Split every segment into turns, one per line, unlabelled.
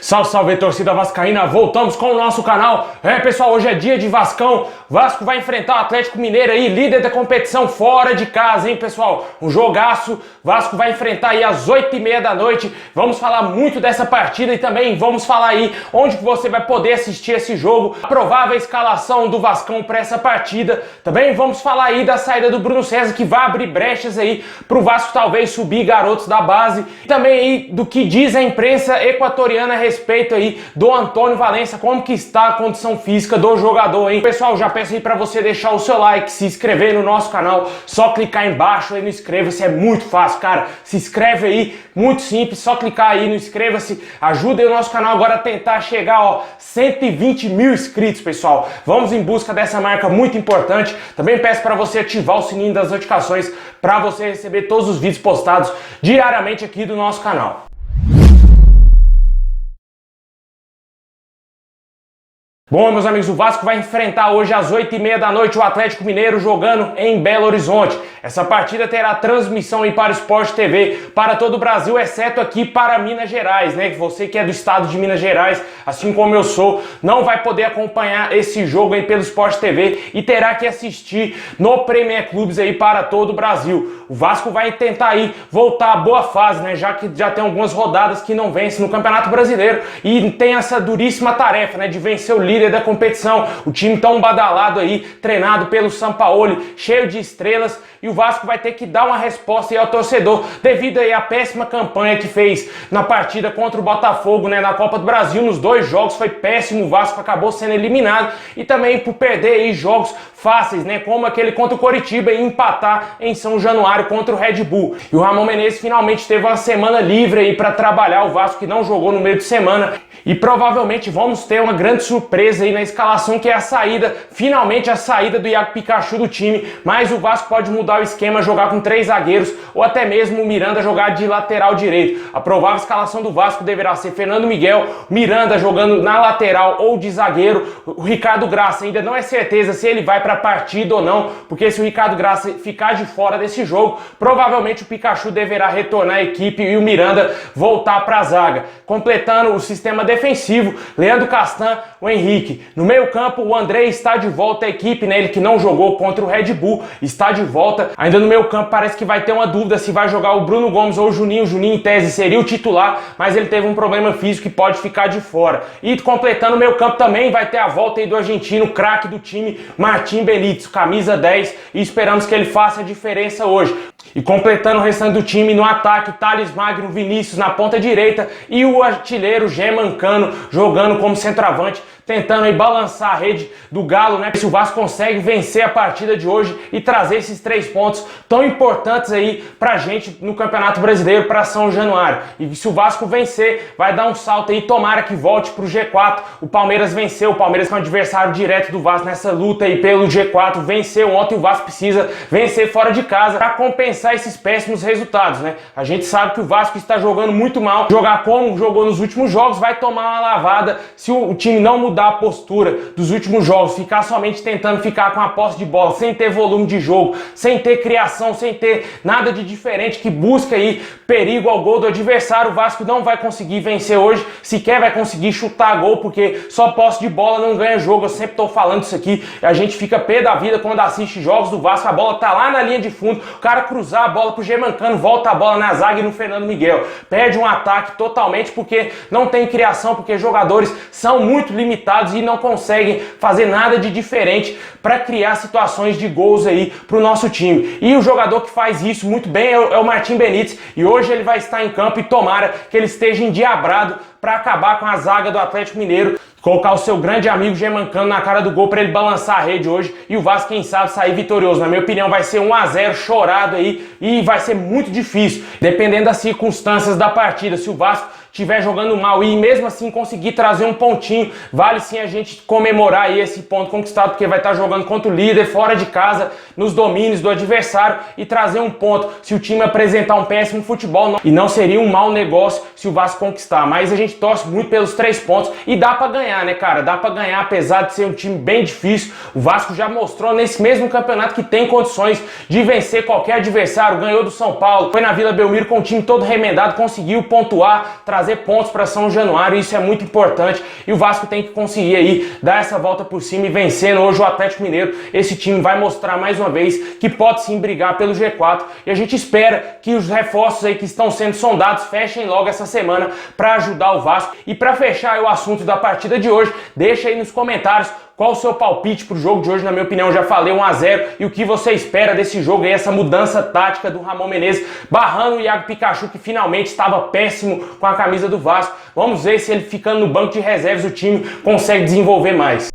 Salve, salve, torcida vascaína, voltamos com o nosso canal. Pessoal, hoje é dia de Vascão. Vasco vai enfrentar o Atlético Mineiro aí, líder da competição fora de casa, hein, pessoal? Um jogaço. Vasco vai enfrentar aí às 8h30 da noite. Vamos falar muito dessa partida e também vamos falar aí onde você vai poder assistir esse jogo, a provável escalação do Vascão para essa partida. Também vamos falar aí da saída do Bruno César, que vai abrir brechas aí pro Vasco talvez subir garotos da base. E também aí do que diz a imprensa equatoriana a respeito aí do Antônio Valencia, como que está a condição física do jogador, hein? Pessoal, já peço aí para você deixar o seu like, se inscrever no nosso canal, só clicar embaixo aí no inscreva-se, é muito fácil, cara. Se inscreve aí, muito simples, só clicar aí no inscreva-se, ajuda aí o nosso canal agora a tentar chegar, ó, 120 mil inscritos, pessoal. Vamos em busca dessa marca muito importante. Também peço para você ativar o sininho das notificações para você receber todos os vídeos postados diariamente aqui do nosso canal. Bom, meus amigos, o Vasco vai enfrentar hoje às 8h30 da noite o Atlético Mineiro jogando em Belo Horizonte. Essa partida terá transmissão aí para o Sport TV para todo o Brasil, exceto aqui para Minas Gerais, né? Você que é do estado de Minas Gerais, assim como eu sou, não vai poder acompanhar esse jogo aí pelo Sport TV e terá que assistir no Premier Clubes aí para todo o Brasil. O Vasco vai tentar aí voltar à boa fase, né? Já que já tem algumas rodadas que não vence no Campeonato Brasileiro e tem essa duríssima tarefa, né? De vencer o líder da competição, o time tão badalado aí, treinado pelo Sampaoli, cheio de estrelas, e o Vasco vai ter que dar uma resposta aí ao torcedor, devido aí à péssima campanha que fez na partida contra o Botafogo, né, na Copa do Brasil. Nos dois jogos foi péssimo, o Vasco acabou sendo eliminado, e também por perder aí jogos fáceis, né, como aquele contra o Coritiba e empatar em São Januário contra o Red Bull. E o Ramon Menezes finalmente teve uma semana livre aí para trabalhar, o Vasco que não jogou no meio de semana, e provavelmente vamos ter uma grande surpresa aí na escalação, que é a saída, finalmente a saída do Iago Pikachu do time, mas o Vasco pode mudar o esquema, jogar com 3 zagueiros ou até mesmo o Miranda jogar de lateral direito. A provável escalação do Vasco deverá ser Fernando Miguel, Miranda jogando na lateral ou de zagueiro, o Ricardo Graça ainda não é certeza se ele vai para a partida ou não, porque se o Ricardo Graça ficar de fora desse jogo, provavelmente o Pikachu deverá retornar à equipe e o Miranda voltar para a zaga. Completando o sistema defensivo, Leandro Castan, o Henrique. No meio campo, o André está de volta à equipe, né? Ele que não jogou contra o Red Bull, está de volta. Ainda no meio campo parece que vai ter uma dúvida se vai jogar o Bruno Gomes ou o Juninho. O Juninho em tese seria o titular, mas ele teve um problema físico e pode ficar de fora. E completando o meio campo também vai ter a volta aí do argentino, craque do time, Martim Benítez, camisa 10, e esperamos que ele faça a diferença hoje. E completando o restante do time no ataque, Thales Magno, Vinícius na ponta direita e o artilheiro Germancano jogando como centroavante, tentando aí balançar a rede do Galo, né? Se o Vasco consegue vencer a partida de hoje e trazer esses 3 pontos tão importantes aí pra gente no Campeonato Brasileiro para São Januário. E se o Vasco vencer, vai dar um salto aí, tomara que volte pro G4. O Palmeiras venceu, o Palmeiras que é um adversário direto do Vasco nessa luta aí pelo G4, venceu ontem. O Vasco precisa vencer fora de casa para compensar esses péssimos resultados, né? A gente sabe que o Vasco está jogando muito mal, jogar como jogou nos últimos jogos, vai tomar uma lavada se o time não mudar a postura dos últimos jogos, ficar somente tentando ficar com a posse de bola, sem ter volume de jogo, sem ter criação, sem ter nada de diferente que busca aí perigo ao gol do adversário. O Vasco não vai conseguir vencer hoje, sequer vai conseguir chutar gol, porque só posse de bola não ganha jogo. Eu sempre estou falando isso aqui, a gente fica pé da vida quando assiste jogos do Vasco, a bola tá lá na linha de fundo, o cara cruzar a bola pro Germancano, volta a bola na zaga e no Fernando Miguel, perde um ataque totalmente porque não tem criação, porque jogadores são muito limitados e não conseguem fazer nada de diferente para criar situações de gols aí pro nosso time. E o jogador que faz isso muito bem é o Martim Benítez, e hoje ele vai estar em campo e tomara que ele esteja endiabrado para acabar com a zaga do Atlético Mineiro, colocar o seu grande amigo Germancano na cara do gol para ele balançar a rede hoje e o Vasco, quem sabe, sair vitorioso. Na minha opinião, vai ser 1-0 chorado aí e vai ser muito difícil, dependendo das circunstâncias da partida. Se o Vasco estiver jogando mal e mesmo assim conseguir trazer um pontinho, vale sim a gente comemorar aí esse ponto conquistado, porque vai estar jogando contra o líder, fora de casa, nos domínios do adversário, e trazer um ponto se o time apresentar um péssimo futebol, e não seria um mau negócio se o Vasco conquistar. Mas a gente torce muito pelos 3 pontos e dá pra ganhar, né, cara? Dá pra ganhar, apesar de ser um time bem difícil. O Vasco já mostrou nesse mesmo campeonato que tem condições de vencer qualquer adversário. Ganhou do São Paulo, foi na Vila Belmiro com o time todo remendado, conseguiu pontuar, trazer trazer pontos para São Januário, isso é muito importante e o Vasco tem que conseguir aí dar essa volta por cima e vencendo hoje o Atlético Mineiro. Esse time vai mostrar mais uma vez que pode sim brigar pelo G4 e a gente espera que os reforços aí que estão sendo sondados fechem logo essa semana para ajudar o Vasco. E para fechar o assunto da partida de hoje, deixa aí nos comentários qual o seu palpite pro jogo de hoje. Na minha opinião, já falei 1 a 0, e o que você espera desse jogo aí, essa mudança tática do Ramon Menezes, barrando o Iago Pikachu, que finalmente estava péssimo com a camisa do Vasco. Vamos ver se ele ficando no banco de reservas o time consegue desenvolver mais.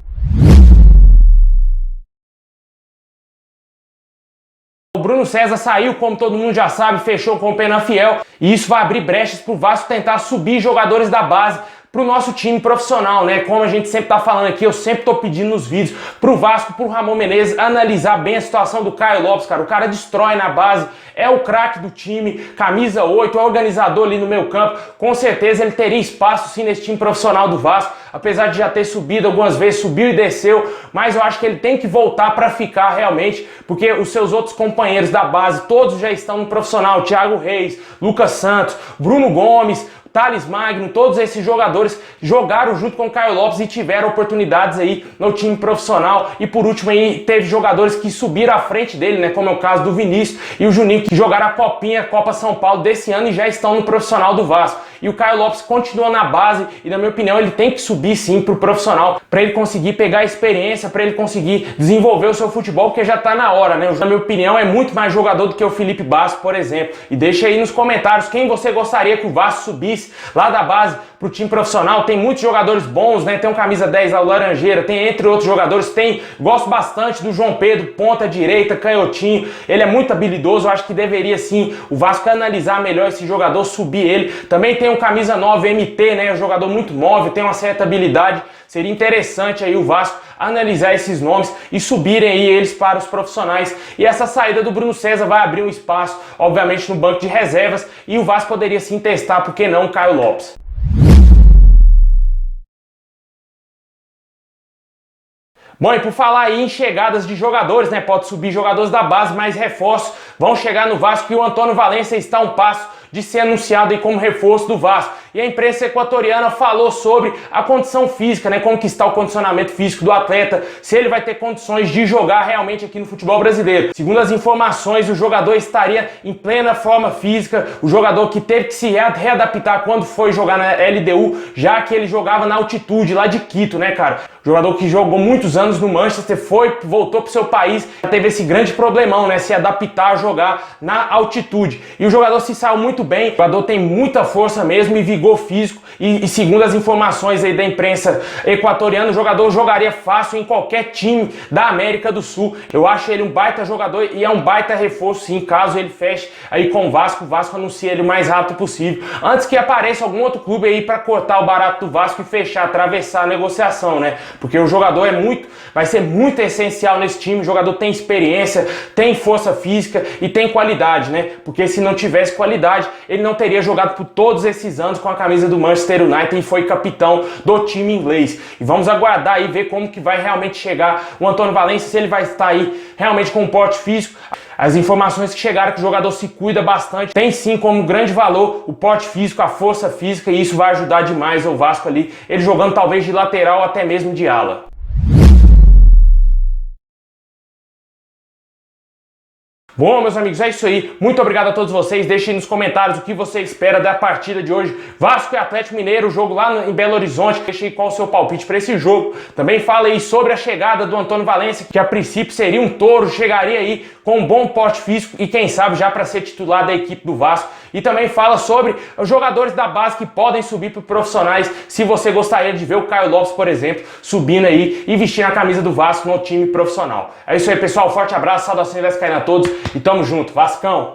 O Bruno César saiu, como todo mundo já sabe, fechou com o Penafiel, e isso vai abrir brechas pro Vasco tentar subir jogadores da base pro nosso time profissional, né? Como a gente sempre tá falando aqui, eu sempre tô pedindo nos vídeos pro Vasco, pro Ramon Menezes analisar bem a situação do Caio Lopes, cara. O cara destrói na base, é o craque do time, camisa 8, é organizador ali no meio campo. Com certeza ele teria espaço sim nesse time profissional do Vasco, apesar de já ter subido algumas vezes, subiu e desceu, mas eu acho que ele tem que voltar para ficar realmente, porque os seus outros companheiros da base, todos já estão no profissional. Thiago Reis, Lucas Santos, Bruno Gomes, Thales Magno, todos esses jogadores jogaram junto com o Caio Lopes e tiveram oportunidades aí no time profissional. E por último aí teve jogadores que subiram à frente dele, né, como é o caso do Vinícius e o Juninho, que jogaram a Copinha, Copa São Paulo desse ano e já estão no profissional do Vasco. E o Caio Lopes continua na base e, na minha opinião, ele tem que subir sim pro profissional para ele conseguir pegar experiência, para ele conseguir desenvolver o seu futebol, porque já tá na hora, né? Na minha opinião, é muito mais jogador do que o Felipe Basso, por exemplo. E deixa aí nos comentários quem você gostaria que o Vasco subisse lá da base pro time profissional. Tem muitos jogadores bons, né? Tem um camisa 10 lá, o Laranjeira, tem entre outros jogadores, gosto bastante do João Pedro, ponta direita, canhotinho, ele é muito habilidoso, eu acho que deveria sim o Vasco analisar melhor esse jogador, subir ele. Também tem um camisa 9, MT, né? Um jogador muito móvel, tem uma certa habilidade. Seria interessante aí o Vasco analisar esses nomes e subirem aí eles para os profissionais. E essa saída do Bruno César vai abrir um espaço, obviamente, no banco de reservas, e o Vasco poderia sim testar, por que não, o Caio Lopes. Bom, e por falar aí em chegadas de jogadores, né? Pode subir jogadores da base, mas reforços vão chegar no Vasco, e o Antônio Valencia está a um passo de ser anunciado aí como reforço do Vasco. E a imprensa equatoriana falou sobre a condição física, né? Como que está o condicionamento físico do atleta, se ele vai ter condições de jogar realmente aqui no futebol brasileiro. Segundo as informações, o jogador estaria em plena forma física, o jogador que teve que se readaptar quando foi jogar na LDU, já que ele jogava na altitude lá de Quito, né, cara? Jogador que jogou muitos anos no Manchester, voltou pro seu país, teve esse grande problemão, né? Se adaptar a jogar na altitude. E o jogador se saiu muito bem, o jogador tem muita força mesmo e vigor físico, e segundo as informações aí da imprensa equatoriana, o jogador jogaria fácil em qualquer time da América do Sul. Eu acho ele um baita jogador e é um baita reforço sim, caso ele feche aí com o Vasco anuncia ele o mais rápido possível, antes que apareça algum outro clube aí para cortar o barato do Vasco e fechar, atravessar a negociação, né? Porque o jogador vai ser muito essencial nesse time. O jogador tem experiência, tem força física e tem qualidade, né? Porque se não tivesse qualidade, ele não teria jogado por todos esses anos com a camisa do Manchester United e foi capitão do time inglês. E vamos aguardar e ver como que vai realmente chegar o Antônio Valencia, se ele vai estar aí realmente com um porte físico. As informações que chegaram é que o jogador se cuida bastante, tem sim como grande valor o porte físico, a força física, e isso vai ajudar demais o Vasco ali, ele jogando talvez de lateral ou até mesmo de ala. Bom, meus amigos, é isso aí. Muito obrigado a todos vocês. Deixem nos comentários o que você espera da partida de hoje. Vasco e Atlético Mineiro, o jogo lá em Belo Horizonte. Deixe aí qual o seu palpite para esse jogo. Também fala aí sobre a chegada do Antônio Valencia, que a princípio seria um touro, chegaria aí com um bom porte físico e quem sabe já para ser titular da equipe do Vasco. E também fala sobre os jogadores da base que podem subir para profissionais, se você gostaria de ver o Caio Lopes, por exemplo, subindo aí e vestindo a camisa do Vasco no time profissional. É isso aí, pessoal. Forte abraço, saudações vascaínas a todos e tamo junto. Vascão!